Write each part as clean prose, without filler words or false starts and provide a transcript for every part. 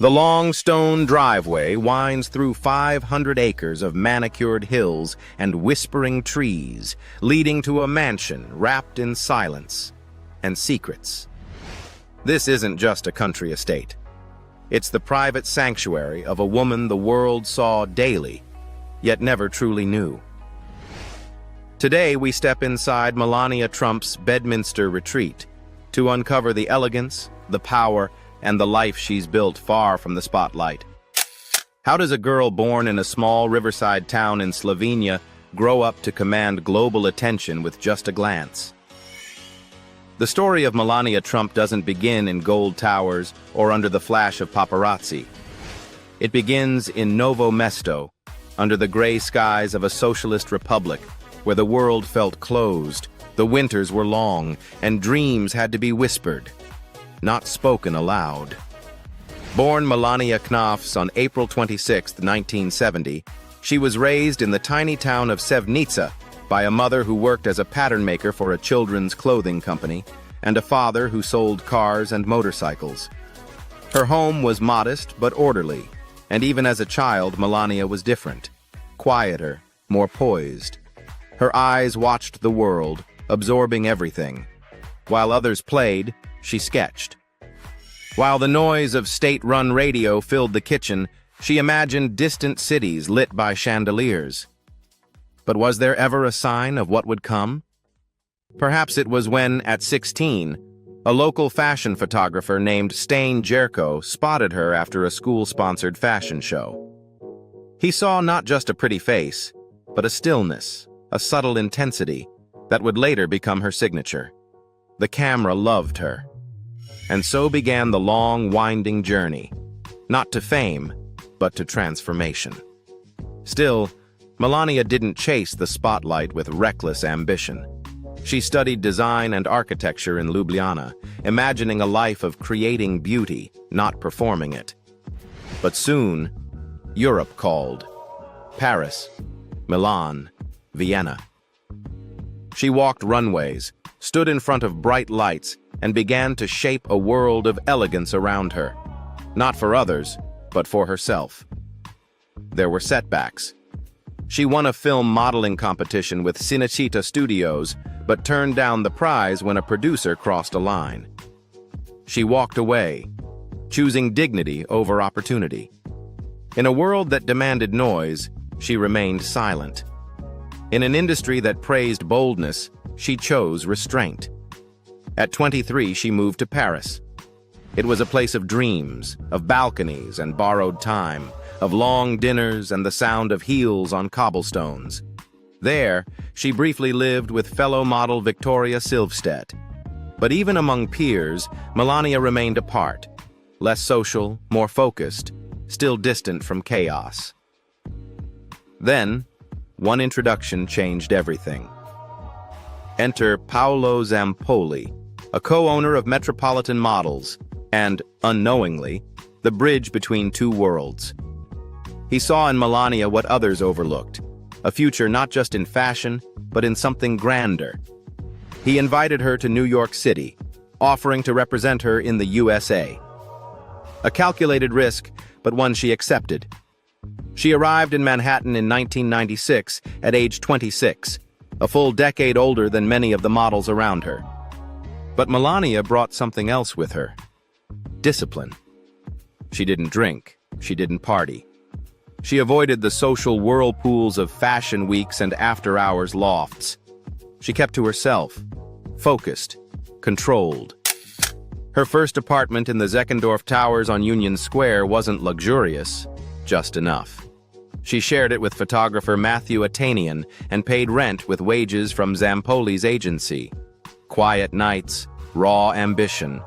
The long stone driveway winds through 500 acres of manicured hills and whispering trees, leading to a mansion wrapped in silence and secrets. This isn't just a country estate. It's the private sanctuary of a woman the world saw daily, yet never truly knew. Today, we step inside Melania Trump's Bedminster retreat to uncover the elegance, the power, and the life she's built far from the spotlight. How does a girl born in a small riverside town in Slovenia grow up to command global attention with just a glance? The story of Melania Trump doesn't begin in gold towers or under the flash of paparazzi. It begins in Novo Mesto, under the gray skies of a socialist republic, where the world felt closed, the winters were long, and dreams had to be whispered, not spoken aloud. Born Melania Knafs on April 26, 1970, she was raised in the tiny town of Sevnica by a mother who worked as a pattern maker for a children's clothing company and a father who sold cars and motorcycles. Her home was modest but orderly, and even as a child, Melania was different, quieter, more poised. Her eyes watched the world, absorbing everything. While others played, she sketched. While the noise of state-run radio filled the kitchen, she imagined distant cities lit by chandeliers. But was there ever a sign of what would come? Perhaps it was when, at 16, a local fashion photographer named Stain Jerko spotted her after a school-sponsored fashion show. He saw not just a pretty face, but a stillness, a subtle intensity that would later become her signature. The camera loved her. And so began the long, winding journey, not to fame, but to transformation. Still, Melania didn't chase the spotlight with reckless ambition. She studied design and architecture in Ljubljana, imagining a life of creating beauty, not performing it. But soon, Europe called. Paris, Milan, Vienna. She walked runways, stood in front of bright lights, and began to shape a world of elegance around her. Not for others, but for herself. There were setbacks. She won a film modeling competition with Cinecittà Studios, but turned down the prize when a producer crossed a line. She walked away, choosing dignity over opportunity. In a world that demanded noise, she remained silent. In an industry that praised boldness, she chose restraint. At 23, she moved to Paris. It was a place of dreams, of balconies and borrowed time, of long dinners and the sound of heels on cobblestones. There, she briefly lived with fellow model Victoria Silvstedt. But even among peers, Melania remained apart, less social, more focused, still distant from chaos. Then, one introduction changed everything. Enter Paolo Zampoli, a co-owner of Metropolitan Models, and, unknowingly, the bridge between two worlds. He saw in Melania what others overlooked, a future not just in fashion, but in something grander. He invited her to New York City, offering to represent her in the USA. A calculated risk, but one she accepted. She arrived in Manhattan in 1996 at age 26, a full decade older than many of the models around her. But Melania brought something else with her. Discipline. She didn't drink. She didn't party. She avoided the social whirlpools of fashion weeks and after-hours lofts. She kept to herself, focused, controlled. Her first apartment in the Zeckendorf Towers on Union Square wasn't luxurious, just enough. She shared it with photographer Matthew Atanian and paid rent with wages from Zampoli's agency. Quiet nights, raw ambition,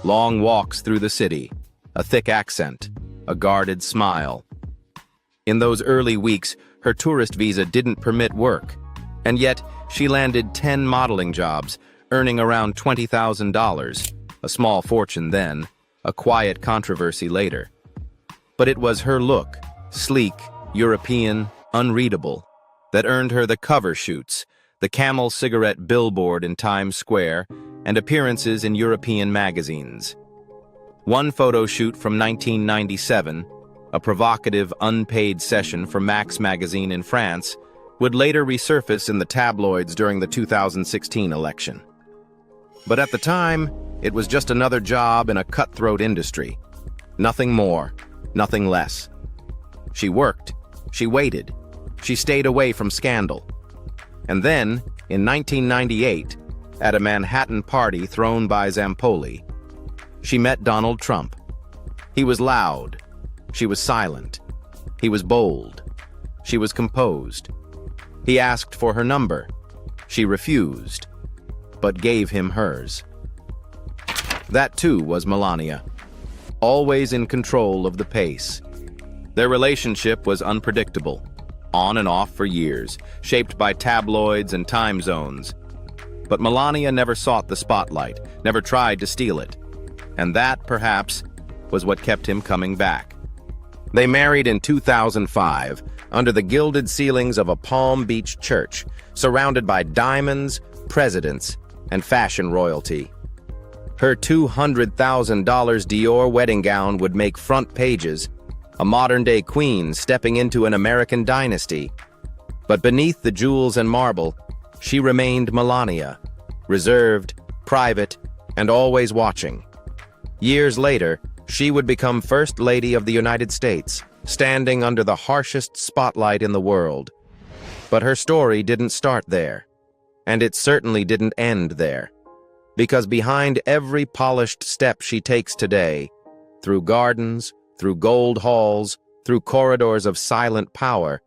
long walks through the city, a thick accent, a guarded smile. In those early weeks, her tourist visa didn't permit work, and yet she landed 10 modeling jobs, earning around $20,000, a small fortune then, a quiet controversy later. But it was her look, sleek, European, unreadable, that earned her the cover shoots, the Camel cigarette billboard in Times Square, and appearances in European magazines. One photo shoot from 1997, a provocative, unpaid session for Max magazine in France, would later resurface in the tabloids during the 2016 election. But at the time, it was just another job in a cutthroat industry. Nothing more, nothing less. She worked, she waited, she stayed away from scandal. And then, in 1998, at a Manhattan party thrown by Zampoli, she met Donald Trump. He was loud. She was silent. He was bold. She was composed. He asked for her number. She refused, but gave him hers. That too was Melania, always in control of the pace. Their relationship was unpredictable, on and off for years, shaped by tabloids and time zones. But Melania never sought the spotlight, never tried to steal it. And that, perhaps, was what kept him coming back. They married in 2005, under the gilded ceilings of a Palm Beach church, surrounded by diamonds, presidents, and fashion royalty. Her $200,000 Dior wedding gown would make front pages, a modern-day queen stepping into an American dynasty. But beneath the jewels and marble, she remained Melania, reserved, private, and always watching. Years later, she would become First Lady of the United States, standing under the harshest spotlight in the world. But her story didn't start there, and it certainly didn't end there. Because behind every polished step she takes today, through gardens, through gold halls, through corridors of silent power,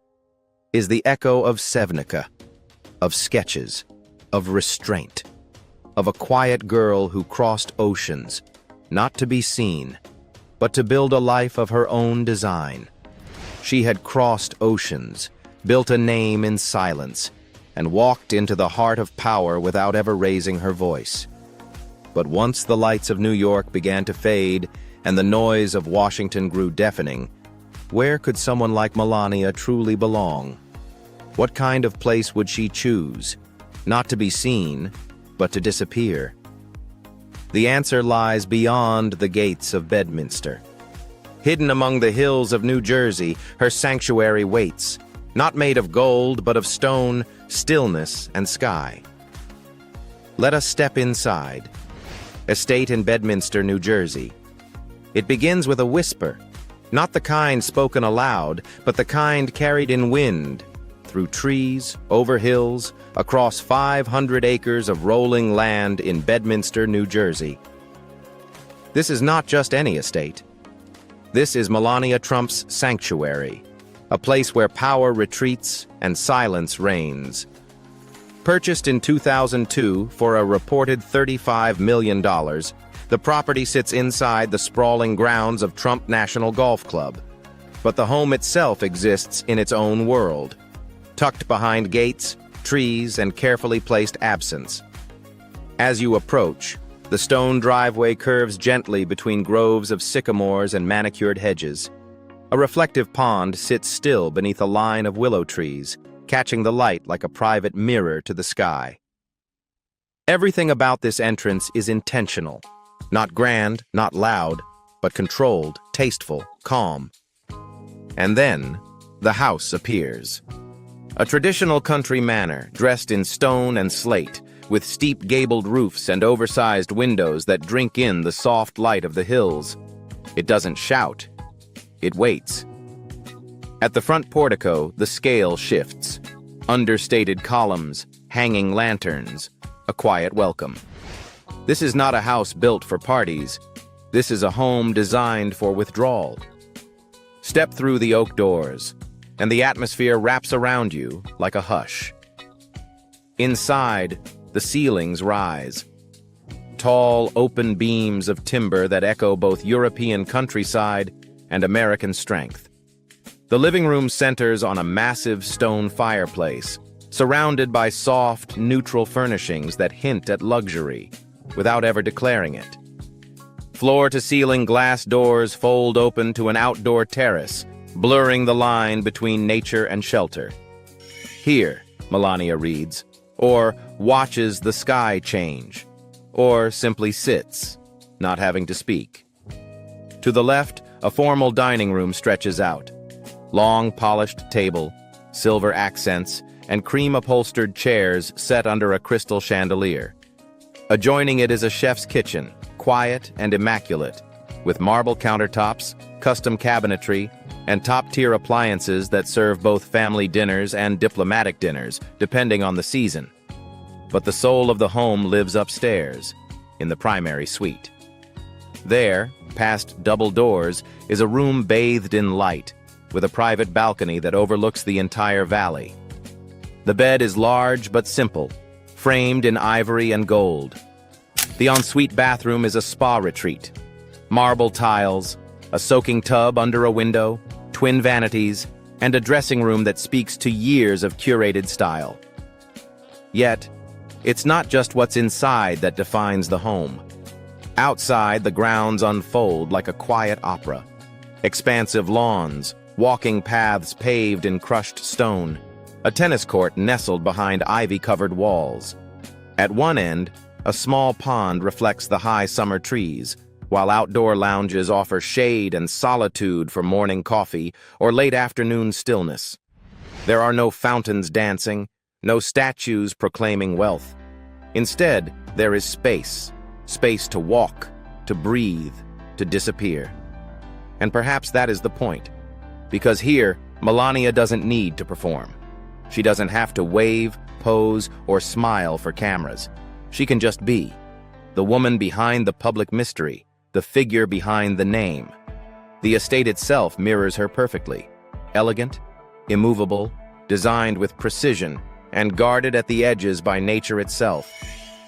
is the echo of Sevnica, of sketches, of restraint, of a quiet girl who crossed oceans, not to be seen, but to build a life of her own design. She had crossed oceans, built a name in silence, and walked into the heart of power without ever raising her voice. But once the lights of New York began to fade and the noise of Washington grew deafening, where could someone like Melania truly belong? What kind of place would she choose? Not to be seen, but to disappear. The answer lies beyond the gates of Bedminster. Hidden among the hills of New Jersey, her sanctuary waits, not made of gold, but of stone, stillness, and sky. Let us step inside. Estate in Bedminster, New Jersey. It begins with a whisper, not the kind spoken aloud, but the kind carried in wind, through trees, over hills, across 500 acres of rolling land in Bedminster, New Jersey. This is not just any estate. This is Melania Trump's sanctuary, a place where power retreats and silence reigns. Purchased in 2002 for a reported $35 million, the property sits inside the sprawling grounds of Trump National Golf Club. But the home itself exists in its own world, tucked behind gates, trees, and carefully placed absence. As you approach, the stone driveway curves gently between groves of sycamores and manicured hedges. A reflective pond sits still beneath a line of willow trees, catching the light like a private mirror to the sky. Everything about this entrance is intentional. Not grand, not loud, but controlled, tasteful, calm. And then, the house appears. A traditional country manor, dressed in stone and slate, with steep gabled roofs and oversized windows that drink in the soft light of the hills. It doesn't shout. It waits. At the front portico, the scale shifts. Understated columns, hanging lanterns, a quiet welcome. This is not a house built for parties. This is a home designed for withdrawal. Step through the oak doors, and the atmosphere wraps around you like a hush. Inside, the ceilings rise. Tall, open beams of timber that echo both European countryside and American strength. The living room centers on a massive stone fireplace, surrounded by soft, neutral furnishings that hint at luxury, without ever declaring it. Floor-to-ceiling glass doors fold open to an outdoor terrace, blurring the line between nature and shelter. Here, Melania reads, or watches the sky change, or simply sits, not having to speak. To the left, a formal dining room stretches out. Long, polished table, silver accents, and cream-upholstered chairs set under a crystal chandelier. Adjoining it is a chef's kitchen, quiet and immaculate, with marble countertops, custom cabinetry, and top-tier appliances that serve both family dinners and diplomatic dinners, depending on the season. But the soul of the home lives upstairs, in the primary suite. There, past double doors, is a room bathed in light, with a private balcony that overlooks the entire valley. The bed is large but simple, framed in ivory and gold. The ensuite bathroom is a spa retreat. Marble tiles, a soaking tub under a window, twin vanities, and a dressing room that speaks to years of curated style. Yet, it's not just what's inside that defines the home. Outside, the grounds unfold like a quiet opera. Expansive lawns, walking paths paved in crushed stone, a tennis court nestled behind ivy-covered walls. At one end, a small pond reflects the high summer trees, while outdoor lounges offer shade and solitude for morning coffee or late afternoon stillness. There are no fountains dancing, no statues proclaiming wealth. Instead, there is space to walk, to breathe, to disappear. And perhaps that is the point, because here, Melania doesn't need to perform. She doesn't have to wave, pose, or smile for cameras. She can just be, the woman behind the public mystery, the figure behind the name. The estate itself mirrors her perfectly. Elegant, immovable, designed with precision, and guarded at the edges by nature itself.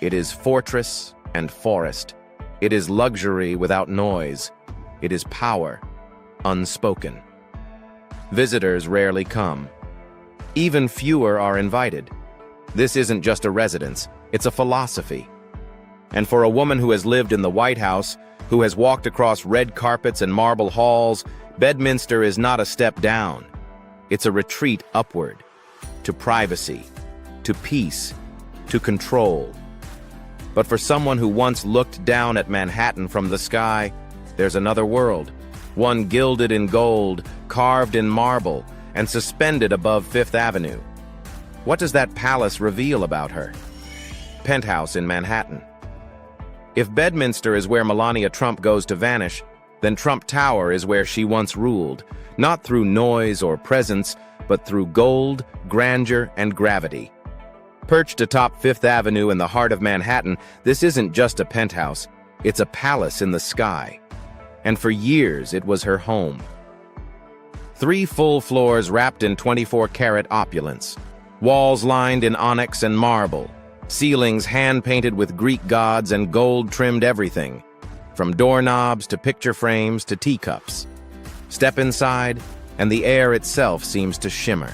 It is fortress and forest. It is luxury without noise. It is power, unspoken. Visitors rarely come. Even fewer are invited. This isn't just a residence, it's a philosophy. And for a woman who has lived in the White House, who has walked across red carpets and marble halls, Bedminster is not a step down. It's a retreat upward, to privacy, to peace, to control. But for someone who once looked down at Manhattan from the sky, there's another world, one gilded in gold, carved in marble, and suspended above Fifth Avenue. What does that palace reveal about her? Penthouse in Manhattan. If Bedminster is where Melania Trump goes to vanish, then Trump Tower is where she once ruled, not through noise or presence, but through gold, grandeur, and gravity. Perched atop Fifth Avenue in the heart of Manhattan, this isn't just a penthouse, it's a palace in the sky. And for years, it was her home. 3 full floors wrapped in 24-karat opulence, walls lined in onyx and marble, ceilings hand-painted with Greek gods and gold-trimmed everything, from doorknobs to picture frames to teacups. Step inside, and the air itself seems to shimmer.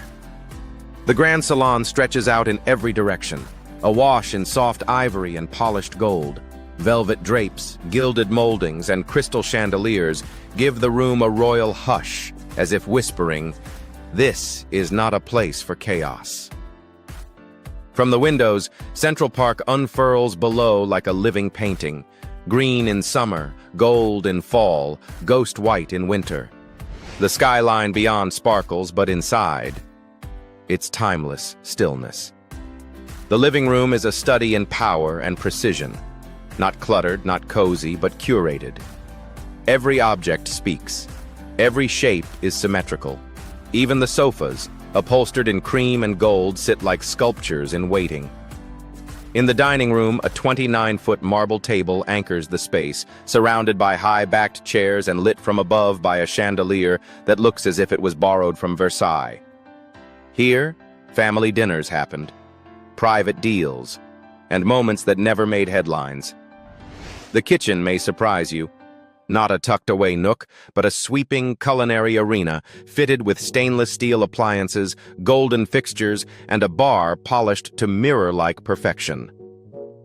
The grand salon stretches out in every direction, awash in soft ivory and polished gold. Velvet drapes, gilded moldings, and crystal chandeliers give the room a royal hush, as if whispering, "This is not a place for chaos." From the windows, Central Park unfurls below like a living painting, green in summer, gold in fall, ghost white in winter. The skyline beyond sparkles, but inside, it's timeless stillness. The living room is a study in power and precision. Not cluttered, not cozy, but curated. Every object speaks. Every shape is symmetrical. Even the sofas, upholstered in cream and gold, sit like sculptures in waiting. In the dining room, a 29-foot marble table anchors the space, surrounded by high-backed chairs and lit from above by a chandelier that looks as if it was borrowed from Versailles. Here, family dinners happened, private deals, and moments that never made headlines. The kitchen may surprise you. Not a tucked-away nook, but a sweeping culinary arena fitted with stainless steel appliances, golden fixtures, and a bar polished to mirror-like perfection.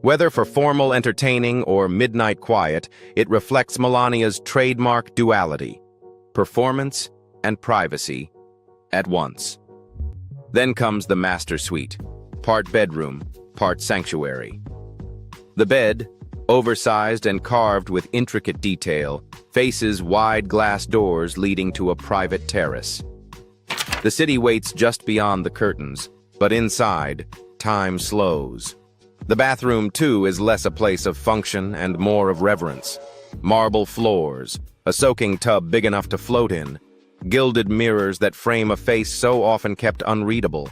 Whether for formal entertaining or midnight quiet, it reflects Melania's trademark duality, performance and privacy at once. Then comes the master suite, part bedroom, part sanctuary. The bed, Oversized and carved with intricate detail, faces wide glass doors leading to a private terrace. The city waits just beyond the curtains, but inside, time slows. The bathroom, too, is less a place of function and more of reverence. Marble floors, a soaking tub big enough to float in, gilded mirrors that frame a face so often kept unreadable.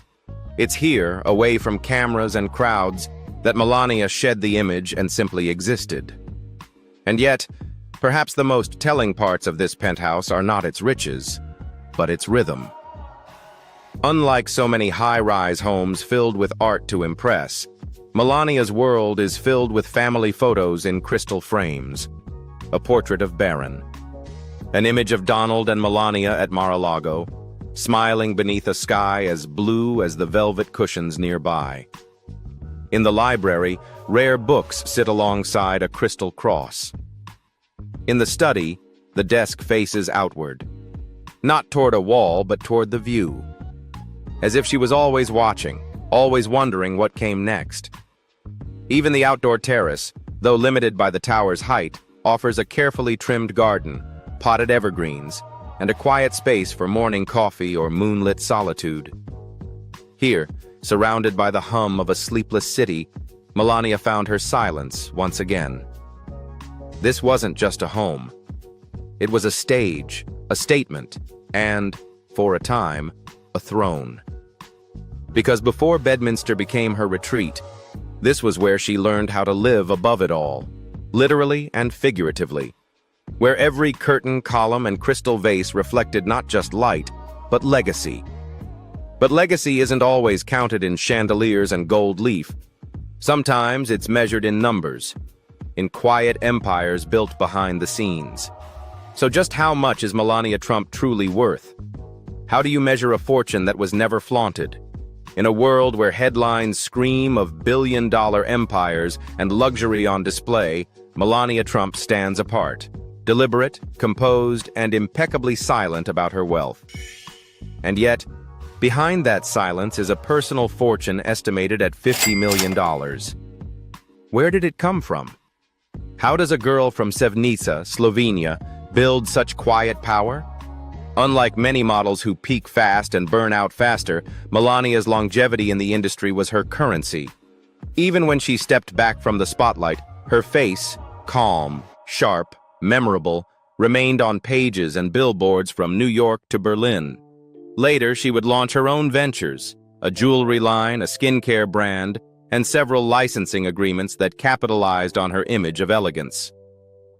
It's here, away from cameras and crowds, that Melania shed the image and simply existed. And yet, perhaps the most telling parts of this penthouse are not its riches, but its rhythm. Unlike so many high-rise homes filled with art to impress, Melania's world is filled with family photos in crystal frames. A portrait of Baron. An image of Donald and Melania at Mar-a-Lago, smiling beneath a sky as blue as the velvet cushions nearby. In the library, rare books sit alongside a crystal cross. In the study, the desk faces outward. Not toward a wall, but toward the view. As if she was always watching, always wondering what came next. Even the outdoor terrace, though limited by the tower's height, offers a carefully trimmed garden, potted evergreens, and a quiet space for morning coffee or moonlit solitude. Here, surrounded by the hum of a sleepless city, Melania found her silence once again. This wasn't just a home. It was a stage, a statement, and, for a time, a throne. Because before Bedminster became her retreat, this was where she learned how to live above it all, literally and figuratively, where every curtain, column, and crystal vase reflected not just light, but legacy. But legacy isn't always counted in chandeliers and gold leaf. Sometimes it's measured in numbers, in quiet empires built behind the scenes. So just how much is Melania Trump truly worth? How do you measure a fortune that was never flaunted? In a world where headlines scream of billion-dollar empires and luxury on display, Melania Trump stands apart, deliberate, composed, and impeccably silent about her wealth. And yet, behind that silence is a personal fortune estimated at $50 million. Where did it come from? How does a girl from Sevnica, Slovenia, build such quiet power? Unlike many models who peak fast and burn out faster, Melania's longevity in the industry was her currency. Even when she stepped back from the spotlight, her face, calm, sharp, memorable, remained on pages and billboards from New York to Berlin. Later, she would launch her own ventures, a jewelry line, a skincare brand, and several licensing agreements that capitalized on her image of elegance.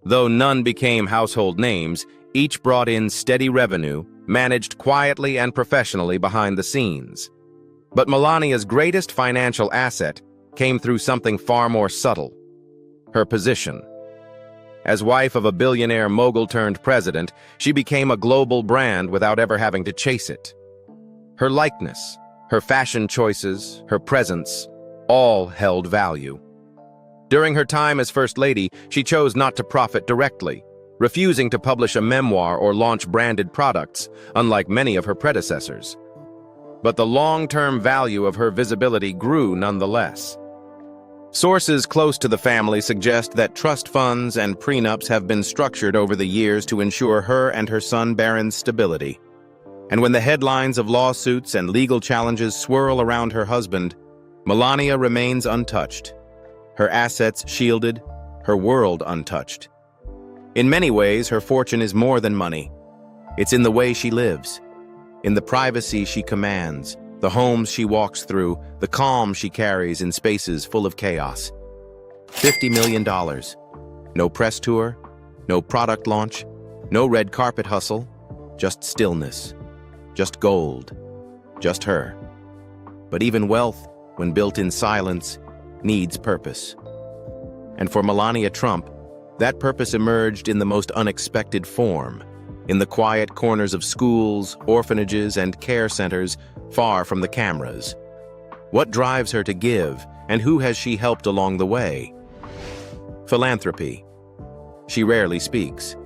Though none became household names, each brought in steady revenue, managed quietly and professionally behind the scenes. But Melania's greatest financial asset came through something far more subtle: her position. As wife of a billionaire mogul-turned-president, she became a global brand without ever having to chase it. Her likeness, her fashion choices, her presence, all held value. During her time as First Lady, she chose not to profit directly, refusing to publish a memoir or launch branded products, unlike many of her predecessors. But the long-term value of her visibility grew nonetheless. Sources close to the family suggest that trust funds and prenups have been structured over the years to ensure her and her son Baron's stability. And when the headlines of lawsuits and legal challenges swirl around her husband, Melania remains untouched. Her assets shielded, her world untouched. In many ways, her fortune is more than money. It's in the way she lives, in the privacy she commands, the homes she walks through, the calm she carries in spaces full of chaos. $50 million. No press tour, no product launch, no red carpet hustle, just stillness, just gold, just her. But even wealth, when built in silence, needs purpose. And for Melania Trump, that purpose emerged in the most unexpected form, in the quiet corners of schools, orphanages, and care centers far from the cameras. What drives her to give, and who has she helped along the way? Philanthropy. She rarely speaks.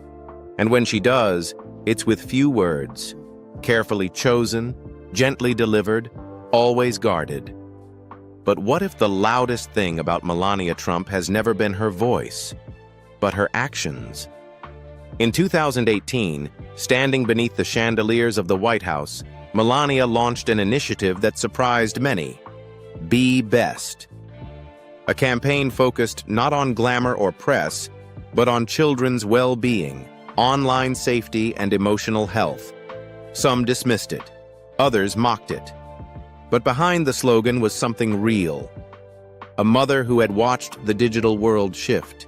And when she does, it's with few words, carefully chosen, gently delivered, always guarded. But what if the loudest thing about Melania Trump has never been her voice, but her actions? In 2018, standing beneath the chandeliers of the White House, Melania launched an initiative that surprised many: Be Best. A campaign focused not on glamour or press, but on children's well-being, online safety, and emotional health. Some dismissed it, others mocked it. But behind the slogan was something real. A mother who had watched the digital world shift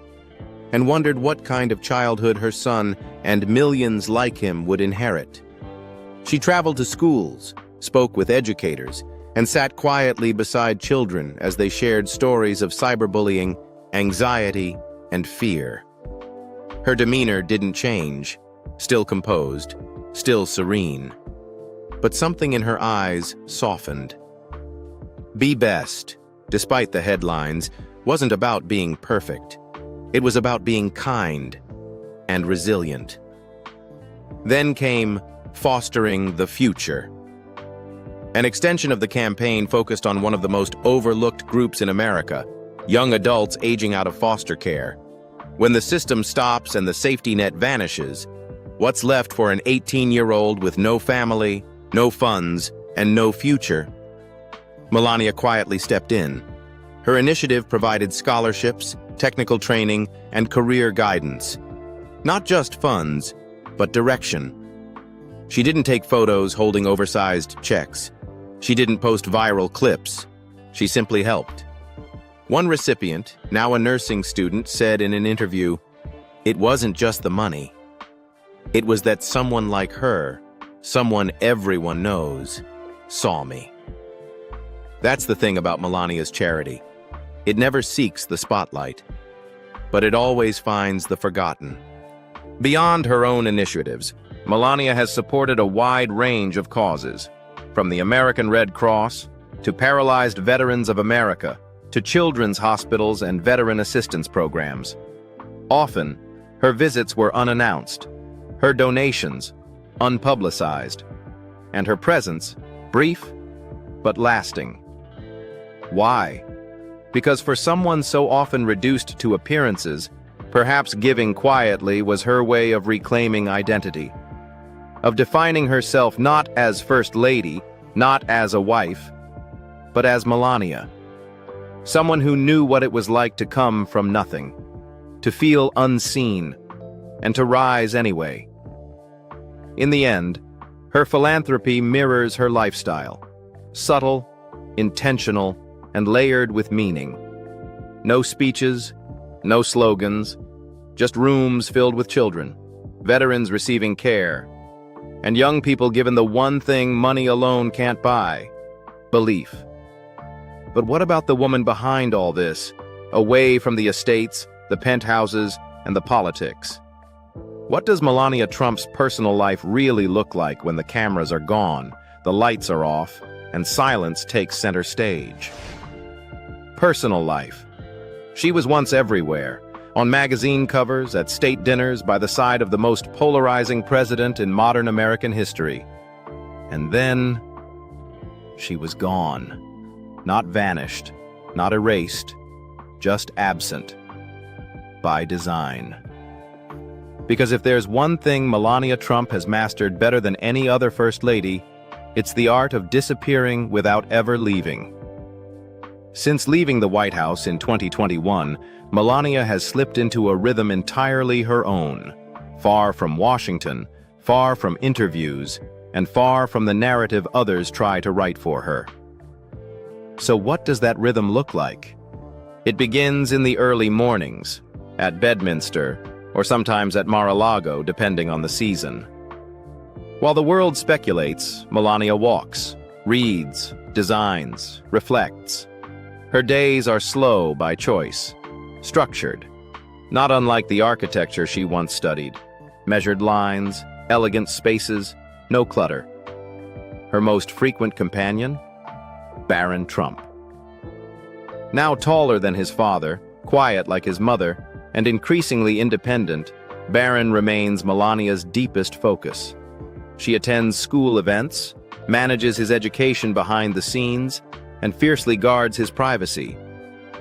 and wondered what kind of childhood her son and millions like him would inherit. She traveled to schools, spoke with educators, and sat quietly beside children as they shared stories of cyberbullying, anxiety, and fear. Her demeanor didn't change, still composed, still serene. But something in her eyes softened. Be Best, despite the headlines, wasn't about being perfect. It was about being kind and resilient. Then came Fostering the Future. An extension of the campaign focused on one of the most overlooked groups in America, young adults aging out of foster care. When the system stops and the safety net vanishes, what's left for an 18-year-old with no family, no funds, and no future? Melania quietly stepped in. Her initiative provided scholarships, technical training, and career guidance. Not just funds, but direction. She didn't take photos holding oversized checks. She didn't post viral clips. She simply helped. One recipient, now a nursing student, said in an interview, "It wasn't just the money. It was that someone like her, someone everyone knows, saw me." That's the thing about Melania's charity. It never seeks the spotlight, but it always finds the forgotten. Beyond her own initiatives, Melania has supported a wide range of causes, from the American Red Cross to Paralyzed Veterans of America to children's hospitals and veteran assistance programs. Often, her visits were unannounced, her donations unpublicized, and her presence brief but lasting. Why? Because for someone so often reduced to appearances, perhaps giving quietly was her way of reclaiming identity, of defining herself not as First Lady, not as a wife, but as Melania. Someone who knew what it was like to come from nothing, to feel unseen, and to rise anyway. In the end, her philanthropy mirrors her lifestyle, subtle, intentional, and layered with meaning. No speeches, no slogans, just rooms filled with children, veterans receiving care, and young people given the one thing money alone can't buy: belief. But what about the woman behind all this, away from the estates, the penthouses, and the politics? What does Melania Trump's personal life really look like when the cameras are gone, the lights are off, and silence takes center stage? Personal life. She was once everywhere, on magazine covers, at state dinners, by the side of the most polarizing president in modern American history. And then, she was gone. Not vanished, not erased, just absent. By design. Because if there's one thing Melania Trump has mastered better than any other First Lady, it's the art of disappearing without ever leaving. Since leaving the White House in 2021, Melania has slipped into a rhythm entirely her own, far from Washington, far from interviews, and far from the narrative others try to write for her. So what does that rhythm look like? It begins in the early mornings, at Bedminster, or sometimes at Mar-a-Lago, depending on the season. While the world speculates, Melania walks, reads, designs, reflects. Her days are slow by choice, structured, not unlike the architecture she once studied. Measured lines, elegant spaces, no clutter. Her most frequent companion? Baron Trump. Now taller than his father, quiet like his mother, and increasingly independent, Baron remains Melania's deepest focus. She attends school events, manages his education behind the scenes, and fiercely guards his privacy,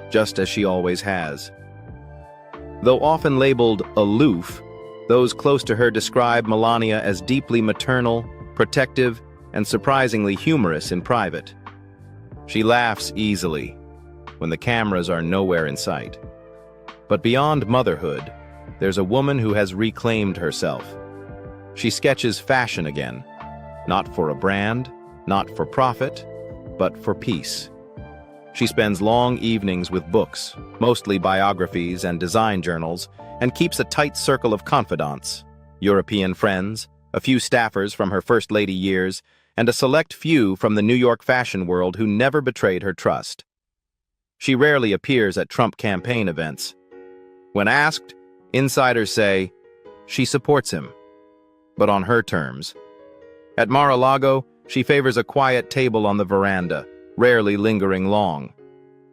just as she always has. Though often labeled aloof, those close to her describe Melania as deeply maternal, protective, and surprisingly humorous in private. She laughs easily when the cameras are nowhere in sight. But beyond motherhood, there's a woman who has reclaimed herself. She sketches fashion again, not for a brand, not for profit, but for peace. She spends long evenings with books, mostly biographies and design journals, and keeps a tight circle of confidants, European friends, a few staffers from her First Lady years, and a select few from the New York fashion world who never betrayed her trust. She rarely appears at Trump campaign events. When asked, insiders say she supports him, but on her terms. At Mar-a-Lago, she favors a quiet table on the veranda, rarely lingering long.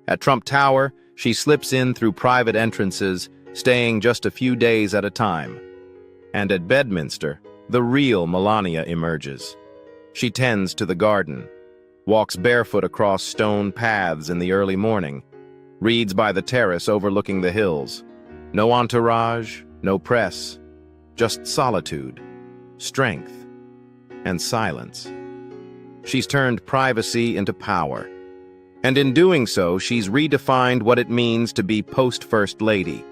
At Trump Tower, she slips in through private entrances, staying just a few days at a time. And at Bedminster, the real Melania emerges. She tends to the garden, walks barefoot across stone paths in the early morning, reads by the terrace overlooking the hills. No entourage, no press, just solitude, strength, and silence. She's turned privacy into power. And in doing so, she's redefined what it means to be post-First Lady.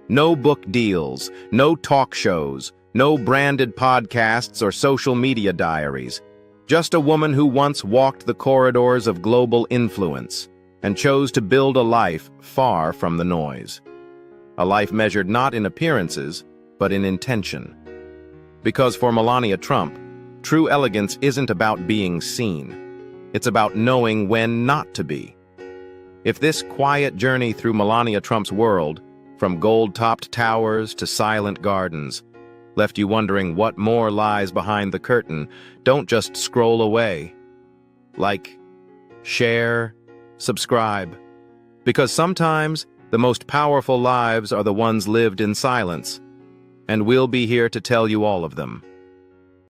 No book deals, no talk shows, no branded podcasts or social media diaries. Just a woman who once walked the corridors of global influence and chose to build a life far from the noise. A life measured not in appearances, but in intention. Because for Melania Trump, true elegance isn't about being seen. It's about knowing when not to be. If this quiet journey through Melania Trump's world, from gold-topped towers to silent gardens, left you wondering what more lies behind the curtain, don't just scroll away. Like, share, subscribe. Because sometimes the most powerful lives are the ones lived in silence, and we'll be here to tell you all of them.